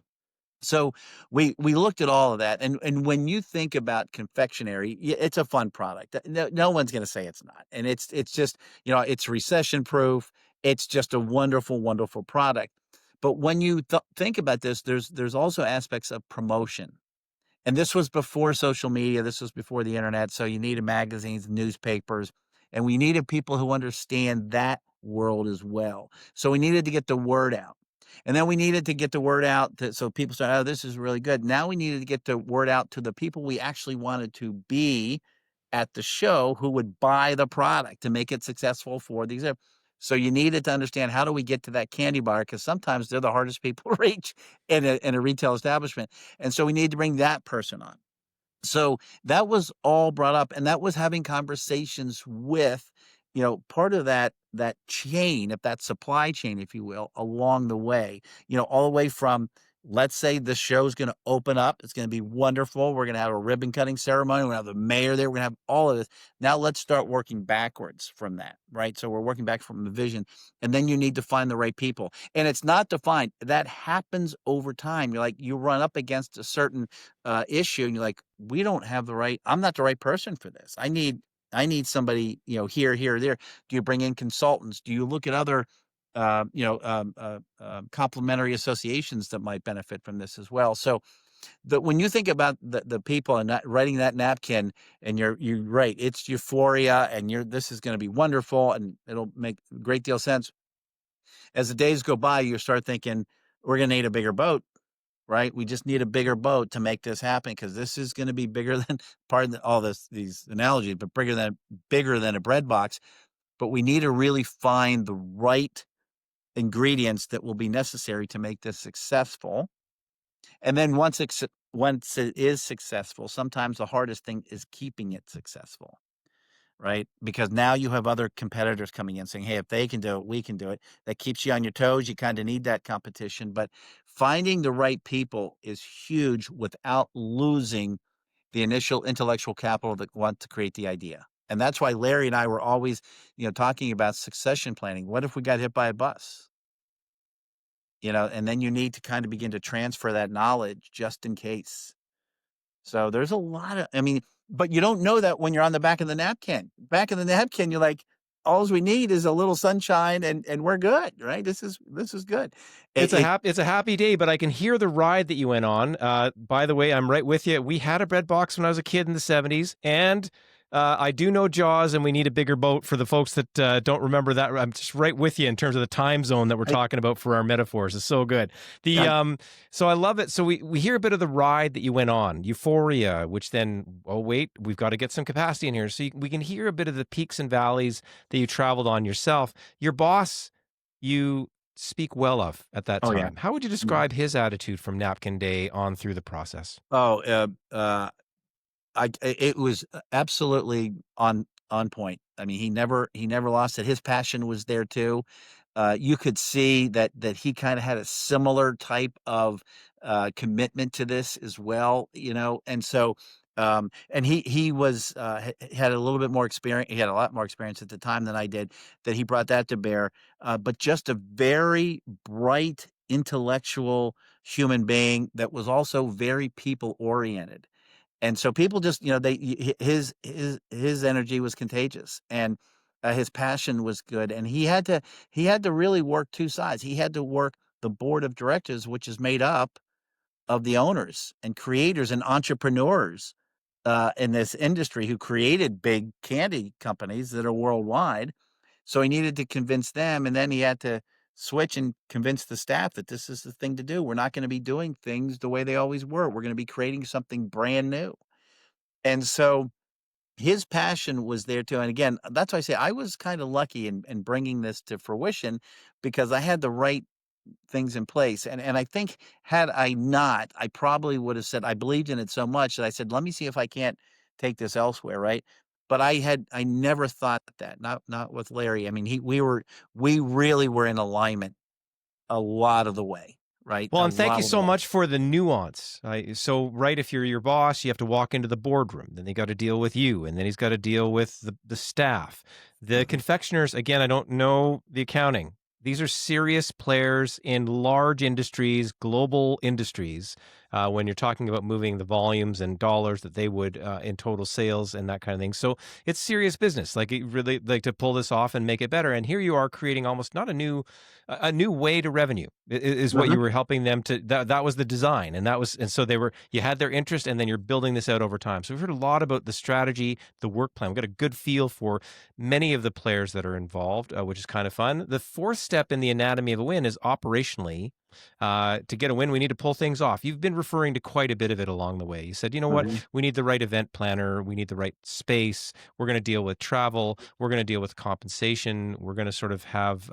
So we looked at all of that, and when you think about confectionery, it's a fun product. No one's going to say it's not, and it's just it's recession proof. It's just a wonderful, wonderful product. But when you think about this, there's also aspects of promotion. And this was before social media, this was before the internet, so you needed magazines, newspapers, and we needed people who understand that world as well. So we needed to get the word out. And then we needed to get the word out so people said, "Oh, this is really good." Now we needed to get the word out to the people we actually wanted to be at the show who would buy the product to make it successful for the exhibit. So you needed to understand, how do we get to that candy bar? Because sometimes they're the hardest people to reach in a retail establishment. And so we need to bring that person on. So that was all brought up, and that was having conversations with, part of that chain, of that supply chain, if you will, along the way, all the way from, let's say the show's going to open up. It's going to be wonderful. We're going to have a ribbon cutting ceremony. We're going to have the mayor there. We're going to have all of this. Now let's start working backwards from that, right? So we're working back from the vision, and then you need to find the right people. And it's not defined. That happens over time. You run up against a certain issue, and you're like, we don't have the right. I'm not the right person for this. I need somebody, here, here, there. Do you bring in consultants? Do you look at other complementary associations that might benefit from this as well? So when you think about the people and not writing that napkin, and you're right, it's euphoria, and this is going to be wonderful, and it'll make a great deal of sense. As the days go by, you start thinking, we're going to need a bigger boat, right? We just need a bigger boat to make this happen, because this is going to be bigger than, pardon all these analogies, but bigger than a bread box. But we need to really find the right ingredients that will be necessary to make this successful. And then once it is successful, sometimes the hardest thing is keeping it successful, right? Because now you have other competitors coming in saying, "Hey, if they can do it, we can do it." That keeps you on your toes. You kind of need that competition, but finding the right people is huge without losing the initial intellectual capital that want to create the idea. And that's why Larry and I were always, talking about succession planning. What if we got hit by a bus? And then you need to kind of begin to transfer that knowledge just in case. So there's a lot of, but you don't know that when you're on the back of the napkin. Back of the napkin, you're like, all we need is a little sunshine, and we're good, right? This is good. It's a happy day, but I can hear the ride that you went on. By the way, I'm right with you. We had a bread box when I was a kid in the 70s, and I do know Jaws, and we need a bigger boat for the folks that don't remember that. I'm just right with you in terms of the time zone that we're talking about for our metaphors. It's so good. So I love it. So we hear a bit of the ride that you went on, euphoria, which then, oh wait, we've got to get some capacity in here. So we can hear a bit of the peaks and valleys that you traveled on yourself. Your boss, you speak well of at that Oh, yeah. time. How would you describe his attitude from Napkin Day on through the process? Oh, it was absolutely on point. He never lost it. His passion was there too. You could see that he kind of had a similar type of commitment to this as well, and so. And he was had a little bit more experience. He had a lot more experience at the time than I did. That he brought that to bear, but just a very bright, intellectual human being that was also very people oriented. And so people just, his energy was contagious, and his passion was good, and he had to really work two sides. He had to work the board of directors, which is made up of the owners and creators and entrepreneurs in this industry who created big candy companies that are worldwide. So he needed to convince them, and then he had to switch and convince the staff that this is the thing to do. We're not going to be doing things the way they always were. We're going to be creating something brand new. And so his passion was there too. And again, that's why I say I was kind of lucky in bringing this to fruition because I had the right things in place. And I think had I not, I probably would have said I believed in it so much that I said, let me see if I can't take this elsewhere, right? But I never thought that, not with Larry. I mean, we really were in alignment a lot of the way, right? Well, A and thank lot you of the so way. much for the nuance. So, right, if you're your boss, you have to walk into the boardroom. Then they got to deal with you, and then he's got to deal with the staff. The Mhm. confectioners, again, I don't know the accounting. These are serious players in large industries, global industries. When you're talking about moving the volumes and dollars that they would in total sales and that kind of thing, so it's serious business. Like it really like to pull this off and make it better. And here you are creating almost not a new way to revenue is what you Mhm. were helping them to that was the design and so they were you had their interest and then you're building this out over time. So we've heard a lot about the strategy, the work plan. We've got a good feel for many of the players that are involved, which is kind of fun. The fourth step in the anatomy of a win is operationally. To get a win, we need to pull things off. You've been referring to quite a bit of it along the way. You said, you know what, Mhm. we need the right event planner, we need the right space. We're going to deal with travel. We're going to deal with compensation. We're going to sort of have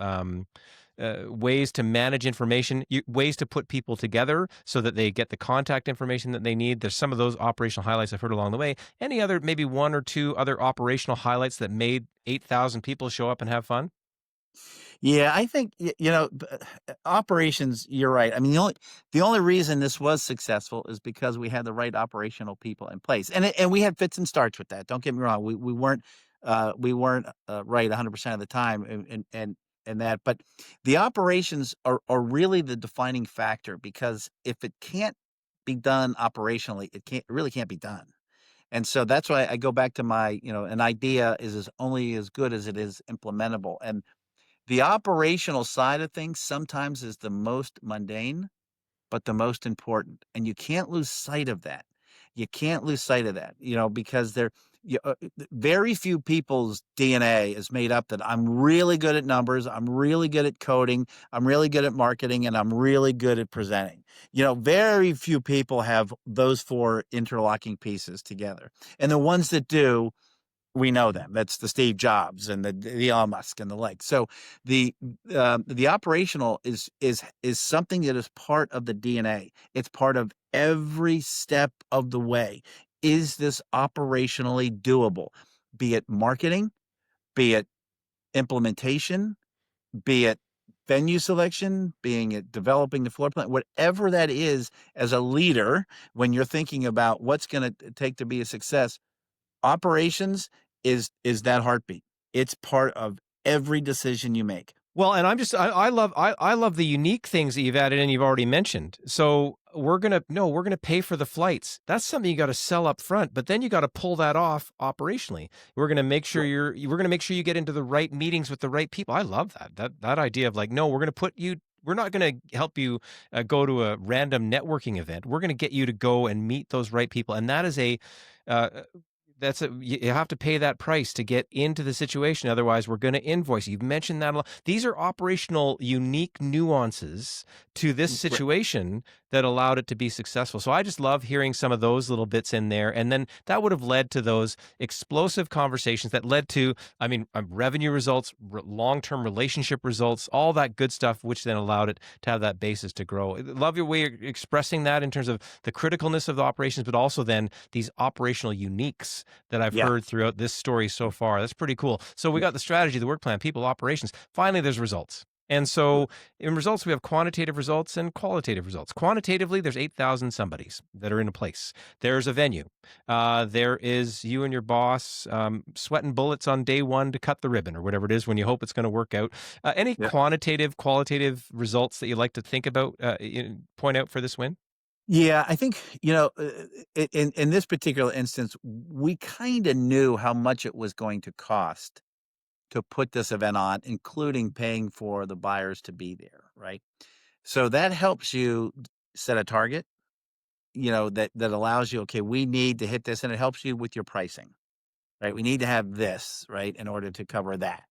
ways to manage information, ways to put people together so that they get the contact information that they need. There's some of those operational highlights I've heard along the way. Any other, maybe one or two other operational highlights that made 8,000 people show up and have fun? Yeah, I think operations. You're right. I mean, the only reason this was successful is because we had the right operational people in place, and we had fits and starts with that. Don't get me wrong. We weren't right 100% of the time, and that. But the operations are really the defining factor because if it can't be done operationally, it really can't be done. And so that's why I go back to my, an idea is only as good as it is implementable. And the operational side of things sometimes is the most mundane, but the most important, and you can't lose sight of that. You can't lose sight of that, because very few people's DNA is made up that I'm really good at numbers, I'm really good at coding, I'm really good at marketing, and I'm really good at presenting. Very few people have those 4 interlocking pieces together, and the ones that do, we know them. That's the Steve Jobs and the Elon Musk and the like. So the the operational is something that is part of the DNA. It's part of every step of the way. Is this operationally doable? Be it marketing, be it implementation, be it venue selection, being it developing the floor plan, whatever that is. As a leader, when you're thinking about what's going to take to be a success, operations is that heartbeat. It's part of every decision you make. Well, and I love the unique things that you've added and you've already mentioned. So we're gonna pay for the flights. That's something you got to sell up front, but then you got to pull that off operationally. We're gonna make sure you get into the right meetings with the right people. I love that idea of like, no, we're not going to help you go to a random networking event. We're going to get you to go and meet those right people, and that is uh, you have to pay that price to get into the situation. Otherwise, we're going to invoice you. You've mentioned that a lot. These are operational, unique nuances to this Right. situation that allowed it to be successful. So I just love hearing some of those little bits in there. And then that would have led to those explosive conversations that led to, I mean, revenue results, long-term relationship results, all that good stuff, which then allowed it to have that basis to grow. I love your way of expressing that in terms of the criticalness of the operations, but also then these operational uniques that I've Yeah. heard throughout this story so far. That's pretty cool. So we Yeah. got the strategy, the work plan, people, operations. Finally, there's results. And so in results, we have quantitative results and qualitative results. Quantitatively, there's 8,000 somebodies that are in a place. There's a venue. There is you and your boss sweating bullets on day one to cut the ribbon or whatever it is when you hope it's going to work out. Any Yeah. quantitative, qualitative results that you like to think about, point out for this win? Yeah, I think, in this particular instance, we kinda knew how much it was going to cost to put this event on, including paying for the buyers to be there, right? So that helps you set a target, that allows you, "Okay, we need to hit this," and it helps you with your pricing, right? "We need to have this," right, in order to cover that.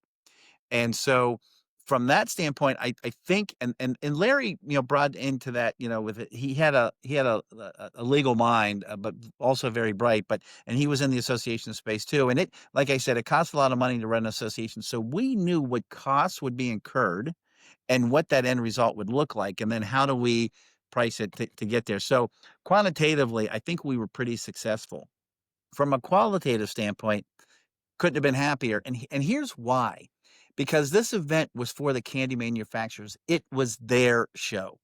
And so from that standpoint, I think and Larry, brought into that, with it, he had a legal mind, but also very bright, and he was in the association space too. And it, like I said, it costs a lot of money to run an association. So we knew what costs would be incurred and what that end result would look like, and then how do we price it to get there. So quantitatively, I think we were pretty successful. From a qualitative standpoint, couldn't have been happier, and here's why. Because this event was for the candy manufacturers, it was their show.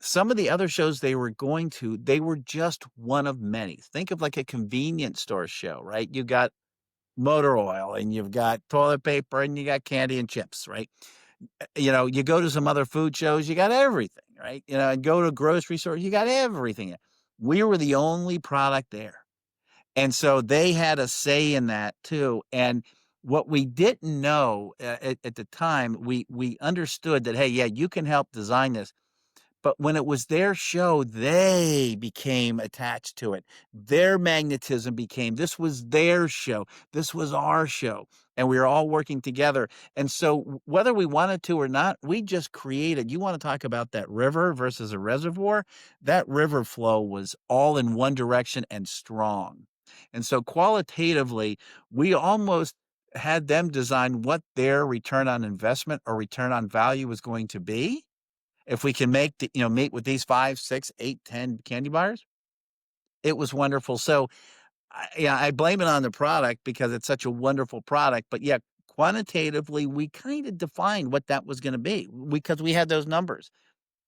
Some of the other shows they were going to, they were just one of many. Think of like a convenience store show, right? You got motor oil, and you've got toilet paper, and you got candy and chips, right? You go to some other food shows, you got everything, right? And go to a grocery store, you got everything. We were the only product there. And so they had a say in that too. And what we didn't know at the time, we understood that, hey, yeah, you can help design this, but when it was their show, they became attached to it. Their magnetism became, this was their show. This was our show. And we were all working together. And so whether we wanted to or not, we just created, you want to talk about that river versus a reservoir? That river flow was all in one direction and strong. And so qualitatively, we almost had them design what their return on investment or return on value was going to be if we can meet with these 5, 6, 8, 10 candy bars. It was wonderful. So, I blame it on the product because it's such a wonderful product, but yeah, quantitatively, we kinda defined what that was gonna be because we had those numbers.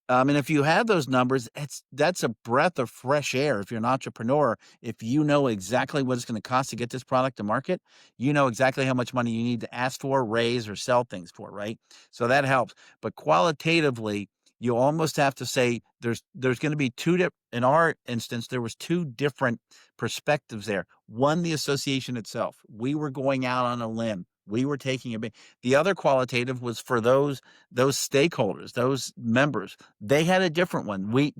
And if you have those numbers, that's a breath of fresh air if you're an entrepreneur. If you know exactly what it's gonna cost to get this product to market, you know exactly how much money you need to ask for, raise, or sell things for, right? So that helps. But qualitatively, you almost have to say there's gonna be 2 in our instance, there was 2 different perspectives there. One, the association itself. We were going out on a limb. We were taking a big. The other qualitative was for those stakeholders, those members. They had a different one. We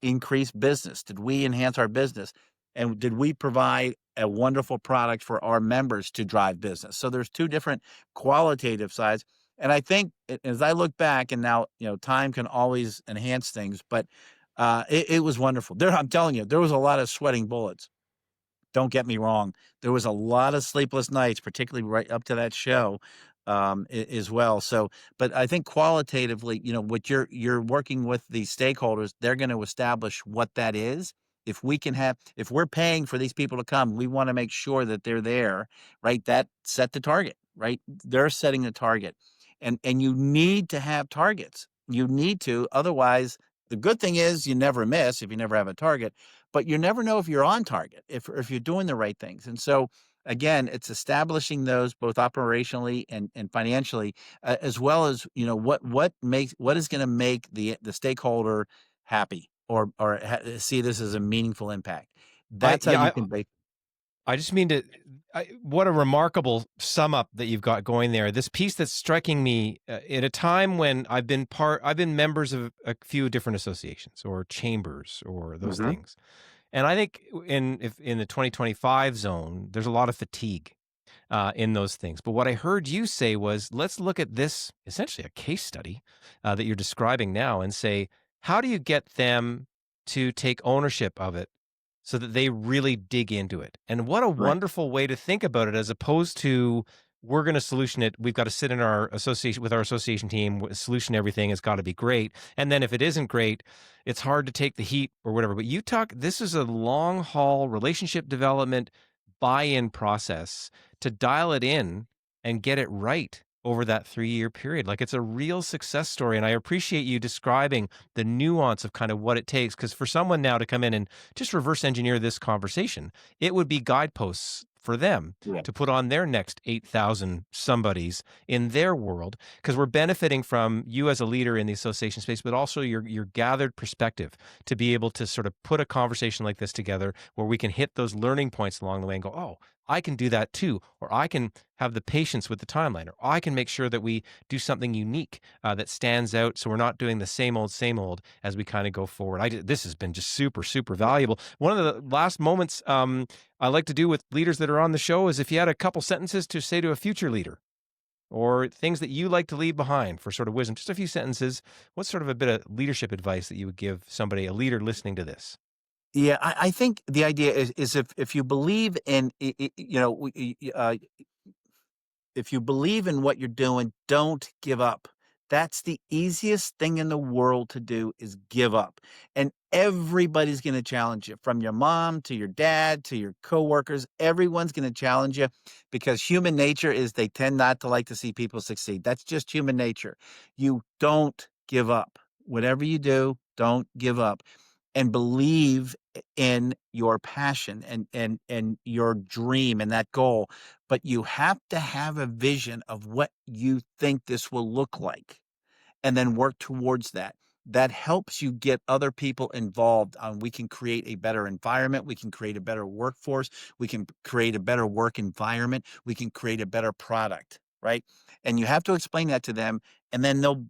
increase business? Did we enhance our business? And did we provide a wonderful product for our members to drive business? So there's 2 different qualitative sides. And I think as I look back, and now, time can always enhance things, but it was wonderful. I'm telling you, there was a lot of sweating bullets. Don't get me wrong. There was a lot of sleepless nights, particularly right up to that show, as well. So, but I think qualitatively, what you're working with the stakeholders, they're going to establish what that is. If we're paying for these people to come, we want to make sure that they're there, right? That set the target, right? They're setting the target, and you need to have targets. You need to, otherwise. The good thing is you never miss if you never have a target, but you never know if you're on target, if you're doing the right things. And so again, it's establishing those both operationally and financially, as well as, what is going to make the stakeholder happy or see this as a meaningful impact. I That's how yeah, you I can bake. I just mean to what a remarkable sum up that you've got going there. This piece that's striking me at a time when I've been members of a few different associations or chambers or those Mhm. things. And I think in the 2025 zone, there's a lot of fatigue in those things. But what I heard you say was, let's look at this essentially a case study that you're describing now and say, how do you get them to take ownership of it so that they really dig into it? And what a Right. wonderful way to think about it as opposed to we're going to solution it. We've got to sit in our association with our association team, solution everything. It's got to be great. And then if it isn't great, it's hard to take the heat or whatever. But this is a long haul relationship development buy-in process to dial it in and get it right over that 3-year period. Like it's a real success story. And I appreciate you describing the nuance of kind of what it takes. Because for someone now to come in and just reverse engineer this conversation, it would be guideposts for them Yeah. to put on their next 8,000 somebodies in their world, because we're benefiting from you as a leader in the association space, but also your gathered perspective to be able to sort of put a conversation like this together where we can hit those learning points along the way and go, oh, I can do that too, or I can have the patience with the timeline, or I can make sure that we do something unique that stands out, so we're not doing the same old as we kind of go forward. This has been just super, super valuable. One of the last moments I like to do with leaders that are on the show is if you had a couple sentences to say to a future leader, or things that you like to leave behind for sort of wisdom, just a few sentences. What's sort of a bit of leadership advice that you would give somebody, a leader listening to this? Yeah, I think the idea is if you believe in, if you believe in what you're doing, don't give up. That's the easiest thing in the world to do is give up. And everybody's going to challenge you, from your mom to your dad to your coworkers. Everyone's going to challenge you because human nature is they tend not to like to see people succeed. That's just human nature. You don't give up. Whatever you do, don't give up and believe in your passion and your dream and that goal, but you have to have a vision of what you think this will look like and then work towards that. That helps you get other people involved. We can create a better environment. We can create a better workforce. We can create a better work environment. We can create a better product, right? And you have to explain that to them, and then they'll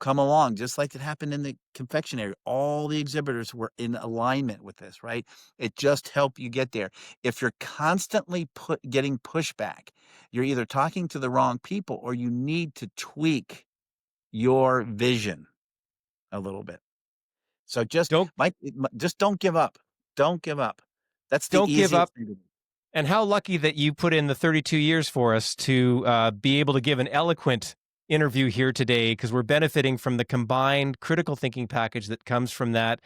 come along, just like it happened in the confectionery. All the exhibitors were in alignment with this, right? It just helped you get there. If you're constantly getting pushback, you're either talking to the wrong people or you need to tweak your vision a little bit. So Don't just don't give up. Don't give up. That's the don't give up. easiest thing to do. And how lucky that you put in the 32 years for us to be able to give an eloquent interview here today, because we're benefiting from the combined critical thinking package that comes from that.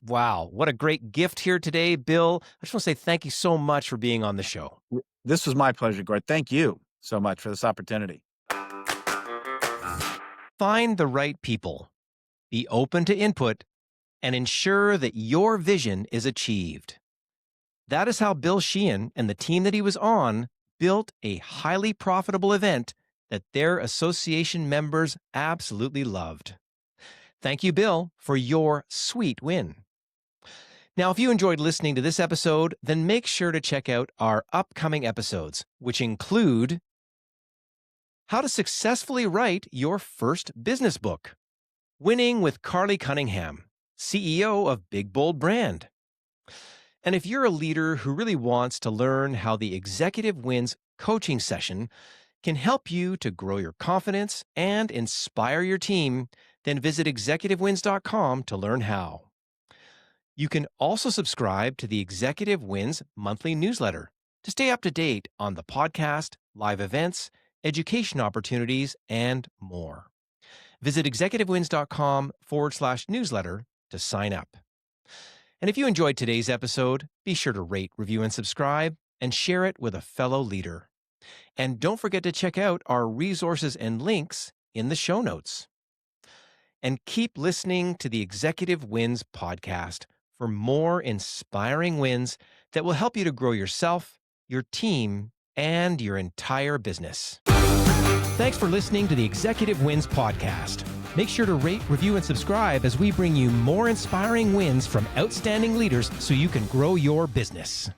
Wow, what a great gift here today, Bill. I just want to say thank you so much for being on the show. This was my pleasure, Gord. Thank you so much for this opportunity. Find the right people, be open to input, and ensure that your vision is achieved. That is how Bill Sheehan and the team that he was on built a highly profitable event that their association members absolutely loved. Thank you, Bill, for your sweet win. Now, if you enjoyed listening to this episode, then make sure to check out our upcoming episodes, which include how to successfully write your first business book, winning with Carly Cunningham, CEO of Big Bold Brand. And if you're a leader who really wants to learn how the Executive Wins coaching session can help you to grow your confidence and inspire your team, then visit executivewins.com to learn how. You can also subscribe to the Executive Wins monthly newsletter to stay up to date on the podcast, live events, education opportunities, and more. Visit executivewins.com/newsletter to sign up. And if you enjoyed today's episode, be sure to rate, review, and subscribe, and share it with a fellow leader. And don't forget to check out our resources and links in the show notes. And keep listening to the Executive Wins podcast for more inspiring wins that will help you to grow yourself, your team, and your entire business. Thanks for listening to the Executive Wins podcast. Make sure to rate, review, and subscribe as we bring you more inspiring wins from outstanding leaders so you can grow your business.